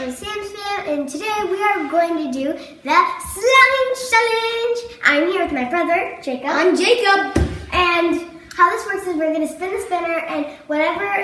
is SamFam, and today we are going to do the slime challenge. I'm here with my brother, Jacob. I'm Jacob. And how this works is we're going to spin the spinner, and whatever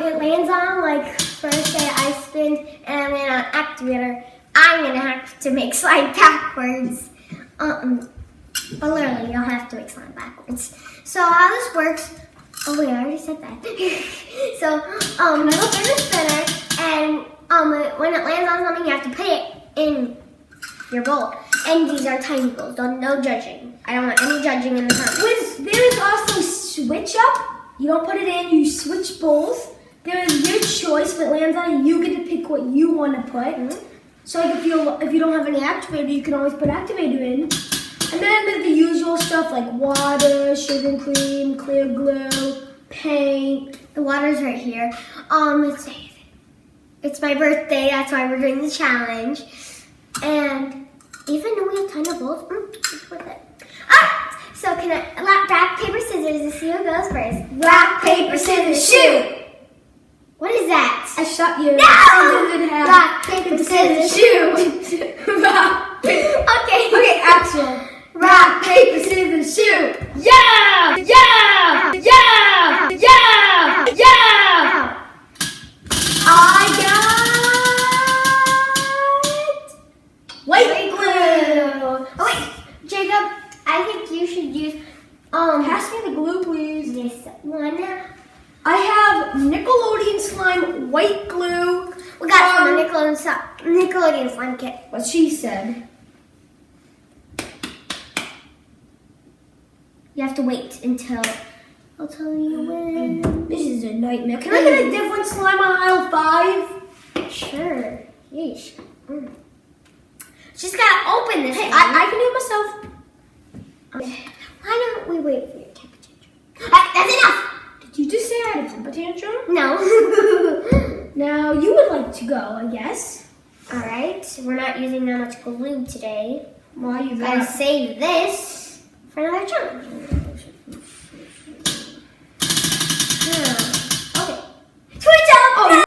it lands on, like first say I spinned and I land on activator, I'm going to have to make slime backwards. But literally, you'll have to make slime backwards. So how this works, oh wait, I already said that. So, it'll spin the spinner, and when it lands on something, you have to put it in your bowl. And these are tiny bowls, no judging. I don't want any judging in the comments. There is also switch up. You don't put it in, you switch bowls. There is your choice. If it lands on it, you get to pick what you want to put. Mm-hmm. So like if you don't have any activator, you can always put activator in. And then there's the usual stuff like water, sugar and cream, clear glue, paint. The water's right here. It's my birthday, that's why we're doing the challenge. And even though we have tiny bowls, it's worth it. Alright, so can I rock, paper, scissors to see who goes first? Rock, paper, scissors, shoot! What is that? I shot you. No! Rock, paper, scissors, shoot! Okay, Axel. Rock, paper, scissors, shoot! Yeah! Yeah! Yeah! Yeah! Yeah! I got white glue. Oh wait, Jacob, I think you should use Pass me the glue, please. This one. I have Nickelodeon slime white glue. We got some Nickelodeon slime kit. What she said. You have to wait until I'll tell you when. This is a nightmare. Can I get a different slime on aisle 5? Sure. Yeesh. Just gotta open this. Hey, I can do it myself. Why don't we wait for your temper tantrum? That's enough! Did you just say I had a temper tantrum? No. Now, you would like to go, I guess. Alright, we're not using that much glue today. Why you gotta save this for another challenge. Okay. Switch up! Oh,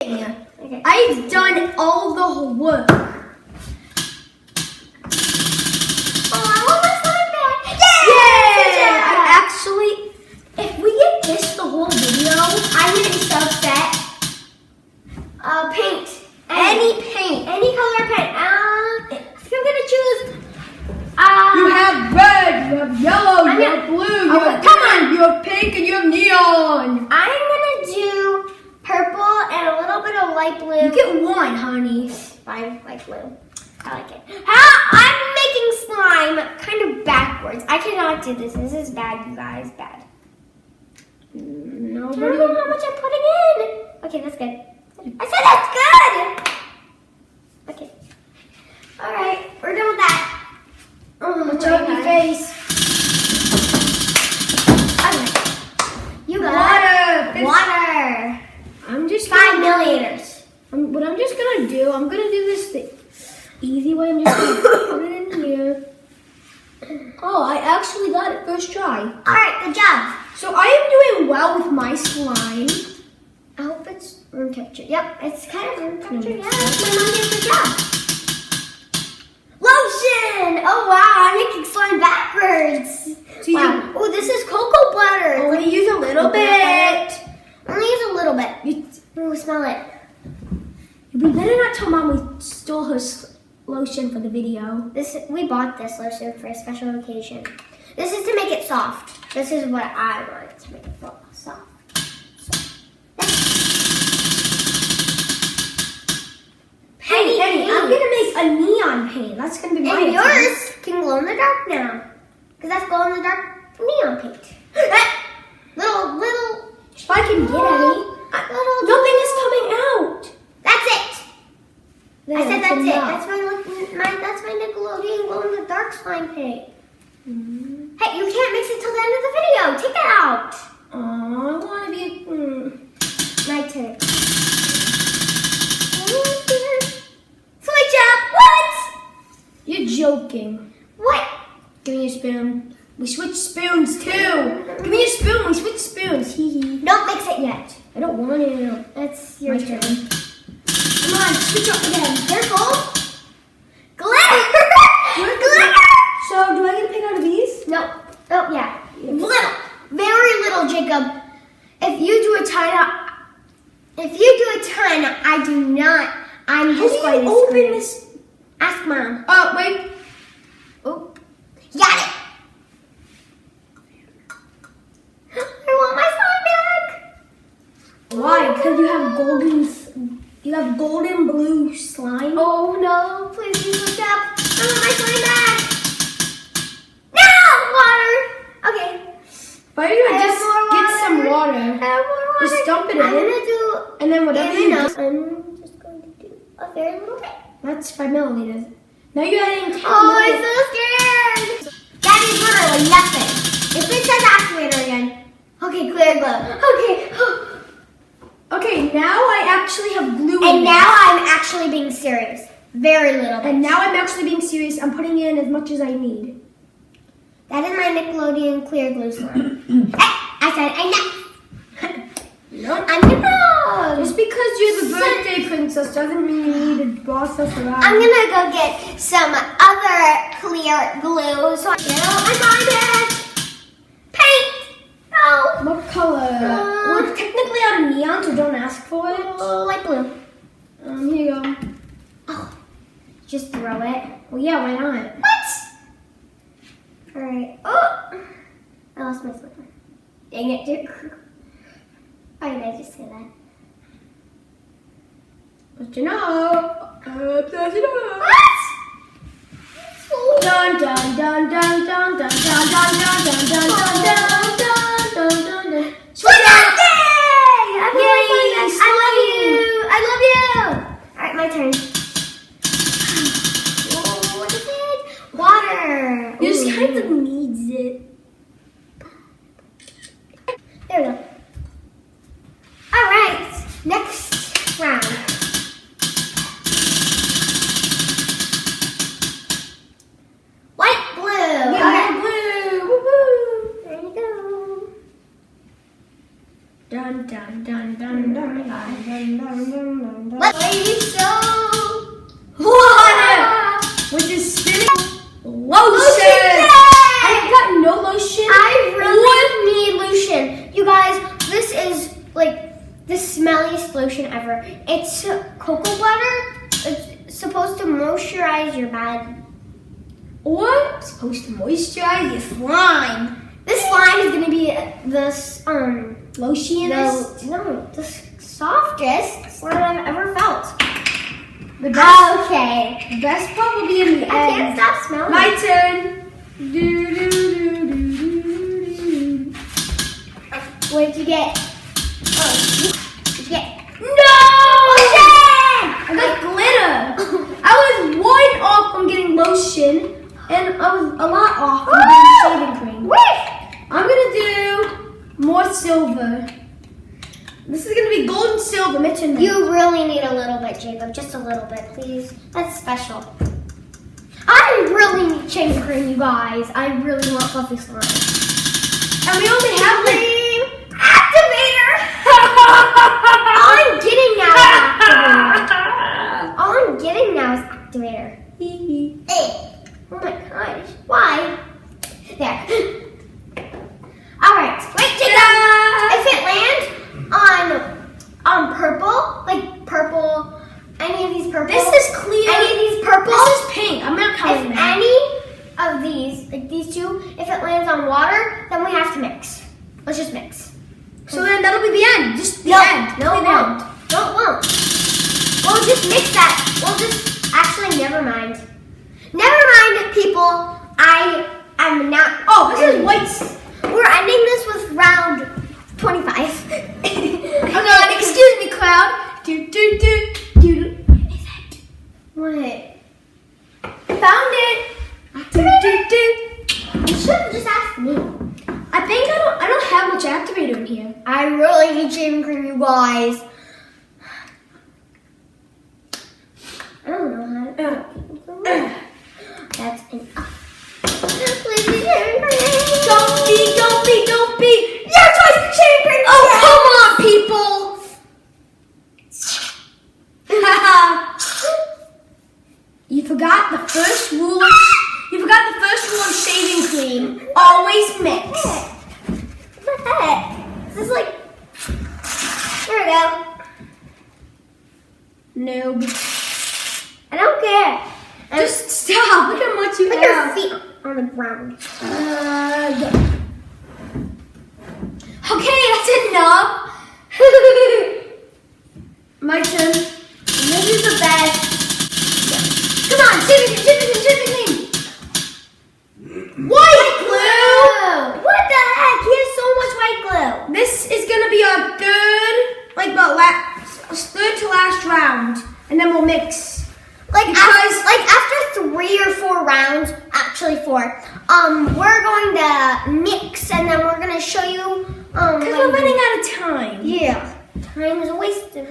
yeah. Okay. I've done all the work. If we get this the whole video, I'm gonna be so upset. Paint. Any paint. Any color paint. I think I'm gonna choose. You have red, you have yellow, you have blue, you have green, you have pink, and you have neon. I'm gonna do purple and a little bit of light blue. You get one, honey. Fine, light blue. I like it. I'm making slime kind of backwards. I cannot do this. This is bad, you guys. Bad. I don't know how much I'm putting in. Okay, that's good. I said that's good. Okay. All right, we're done with that. Watch out your face. Okay. You got water. I'm just 5 milliliters. What I'm just gonna do, I'm gonna do this the easy way. I'm just gonna put it in here. Oh, I actually got it first try. All right, good job. So I am doing well with my slime. I hope it's room temperature. Yep, it's kind of room temperature. Yeah, that's my mom did a good job. Lotion! Oh wow, I'm making slime backwards. So wow. Oh, this is cocoa butter. Only use a little bit. Only use a little bit. Ooh, smell it. We better not tell Mom we stole her lotion for the video. We bought this lotion for a special occasion. This is to make it soft. This is what I want to make it soft. Penny, I'm gonna make a neon paint. That's gonna be my And yours can glow in the dark now, because that's glow in the dark neon paint. little. If I can get any. Nothing is coming out. That's it. There, I said that's it. enough. That's my Nickelodeon glow in the dark slime paint. Hey, you can't mix it till the end of the video. Take it out. Oh, I want to be. My turn. Switch up. What? You're joking. What? Give me a spoon. We switch spoons too. Give me your spoon. We switch spoons. Hee hee. Don't mix it yet. I don't want to. That's your turn. Come on, switch up again. Careful. Glitter. Glitter. So, do I get to pick out of these? No. Oh yeah. Little. Very little, Jacob. If you do a ton, I do not. I'm just going to open scream. this? Ask Mom. Oh, wait. Oh, got it. I want my slime back. Why? Because you have golden blue slime. Oh no! Please be looked up. I want my slime back. No water. Okay. Why don't you I have just more get some water. water? I have more water. Just dump it I'm in. gonna do. And then whatever you do. I'm just going to do a very little bit. That's 5 milliliters. Now you're adding 10 Oh, I'm milliliters. so scared. That is literally nothing. If it says activator again. Okay, clear glow. Okay. Okay, now I actually have glue in And this. now I'm actually being serious. Very little bit. And now I'm actually being serious. I'm putting in as much as I need. That is my Nickelodeon clear glue slime. I said I know. Nope. I'm gonna. Just because you're the birthday princess doesn't mean you need to boss us around. I'm gonna go get some other clear glue. So I find it. Paint. No. What color? We're technically out of neon, so don't ask for it. Light blue. Here you go. Oh, just throw it. Well, yeah, why not? What? All right. Oh, I lost my slipper. Dang it, dude. Why did I just say that? But you know. What? Dun dun dun dun dun dun dun dun dun dun dun dun dun dun dun. Switch out! Yay! Yay, I love you! Alright, my turn. Oh, what is it? Water! You just Ooh. kind of needs it. There we go. Alright, next round. White, blue. Yeah, blue. Woohoo! There you go. Dun dun dun dun dun dun dun dun dun dun. Lady soap. Water, which is spinning lotion. I got no lotion. I really need lotion. You guys, this is like the smelliest lotion ever. It's cocoa butter. It's supposed to moisturize your body. What? Supposed to moisturize your slime. This slime is gonna be the Lotionist. the softest slime I've ever felt. The best. Okay. The best part will be in the I can't end. stop smelling. My turn. Do, do, do, do, do, do. What did you get? Oh, what did you get? No! Lotion! I got glitter. I was 1 off from getting lotion, and I was a lot off from getting shaving cream. Wait! I'm gonna do more silver. This is gonna be gold and silver. Mention You really need a little bit, Jacob. Just a little bit, please. That's special. I really need shaving cream, you guys. I really want fluffy slime. and we only have like. Activator! All I'm getting now is activator. All I'm getting now is activator. Hey. Oh my gosh. Why? There. Alright. Wait, Jacob. If it lands on purple, like purple, any of these purple. This is clear. Any of these purple. This is pink. I'm not If counting that. any of these, like these two, if it lands on water, then we have to mix. Let's just mix. So then that'll be the end. Just the No, end. no, it The end. won't. No, it won't. We'll just mix that. We'll just, actually, never mind. Never mind, people. I'm not. Oh, this is white. We're ending this with round 25. Oh no, excuse me, crowd. Do do do do. What is it? What? Found it. Do do do. You should have just asked me. I think I don't have much activator in here. I really need shaving cream, you guys. I don't know how to. That's enough. Please be shaving cream. first rule. You forgot the first rule of shaving cream. Always mix. What the heck? This is like. There we go. Noob. I don't care. Just stop. Look how much you Put your have. feet on the ground. Okay, that's enough. My turn. This is the best. Come on, shaving cream. White glue. What the heck? He has so much white glue. This is gonna be our third to last round, and then we'll mix. Like after 3 or 4 rounds, actually 4. We're going to mix, and then we're gonna show you. Because we're running out of time. Yeah, time is wasted.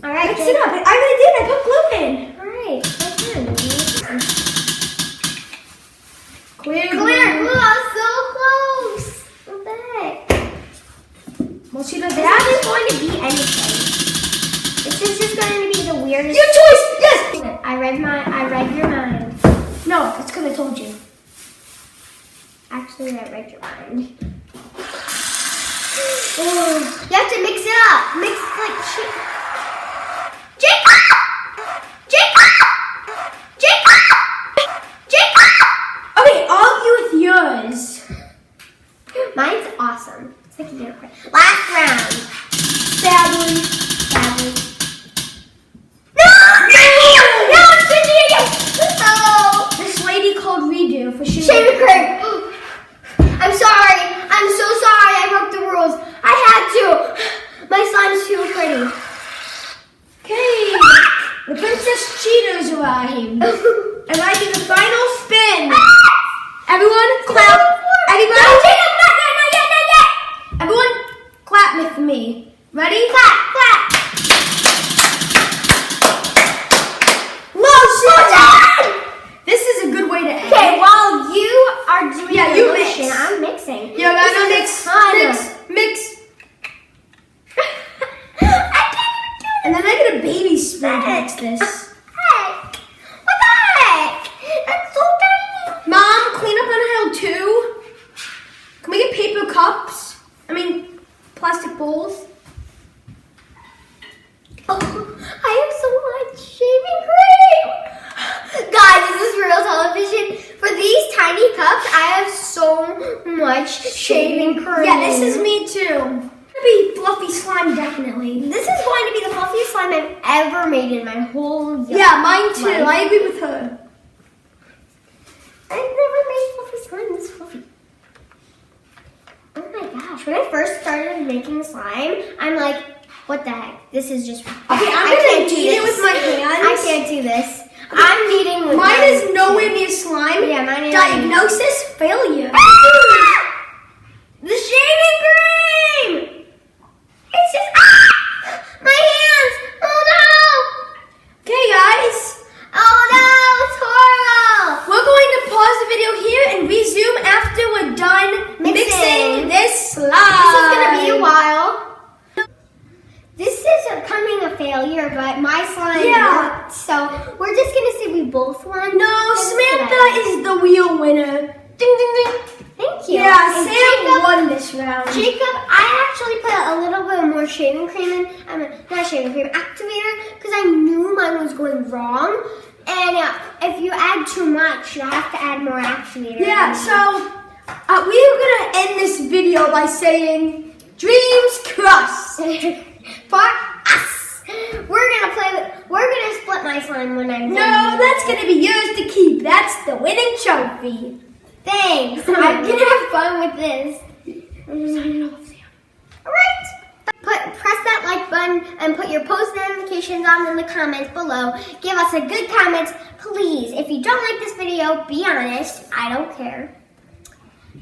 All right, Mix it up. I already did. I put glue in. All right, that's in. Clear Glue, so close. What the heck? Well, she does This isn't going to be anything. This is just going to be the weirdest. Your choice. Yes. I read your mind. No, that's because I told you. Actually, I read your mind. Oh, you have to mix it up. Mix like shit. Okay, argue with yours. Mine's awesome. It's like a unicorn. Last round. Sadly. No, I'm switching again. Oh. This lady called redo for Shaving cream. I'm sorry. I'm so sorry. I broke the rules. I had to. My slime's too pretty. Okay, the princess cheaters arrived. And I do the final spin. Everyone clap. Everybody. Not yet. Everyone clap with me. Ready? Clap. Lotion. This is a good way to end. Okay, while you are doing Yeah, the you motion, mix. I'm mixing. You're gonna This is mix. I can't even do it. And then I get a baby spoon to mix this. Heck? What the heck? That's so tiny. Mom, clean up on aisle 2. Can we get paper cups? Plastic bowls. Oh, I have so much shaving cream. Guys, this is real television. For these tiny cups, I have so much shaving cream. Yeah, this is me too. It'll be fluffy slime, definitely. This is going to be the fluffiest slime I've ever made in my whole life. Yeah, mine too. life. I agree with her. I've never made fluffy slime this fluffy. Oh my gosh. When I first started making slime, I'm like, what the heck? This is just... Okay, I'm gonna knead it with my hands. I can't do this. I'm kneading with Mine my is nowhere near slime. Yeah, mine is. Diagnosis failure. The shaving cream! It's just... My hands! Oh no! Okay, guys. Oh no! It's horrible! We're going to pause the video here and resume after we're done mixing this slime. This is gonna be a while. This is becoming a failure, but my slime worked, so we're just gonna say we both won. No, Samantha is the real winner. Ding, ding, ding. Thank you. Yeah, And Sam won this round. Jacob, I actually put a little bit more shaving cream in, not shaving cream, activator, because I knew mine was going wrong. And if you add too much, you have to add more activator. Yeah, so we're gonna end this video by saying, dreams crossed. For us. We're gonna split my slime when I'm No, done. that's gonna be yours to keep. That's the winning trophy. Thanks. I'm gonna have fun with this. Alright. Press that like button and put your post notifications on in the comments below. Give us a good comment, please. If you don't like this video, be honest. I don't care.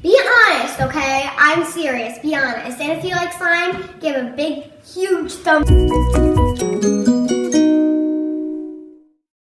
Be honest, okay? I'm serious. Be honest. And if you like slime, give a big, huge thumbs up.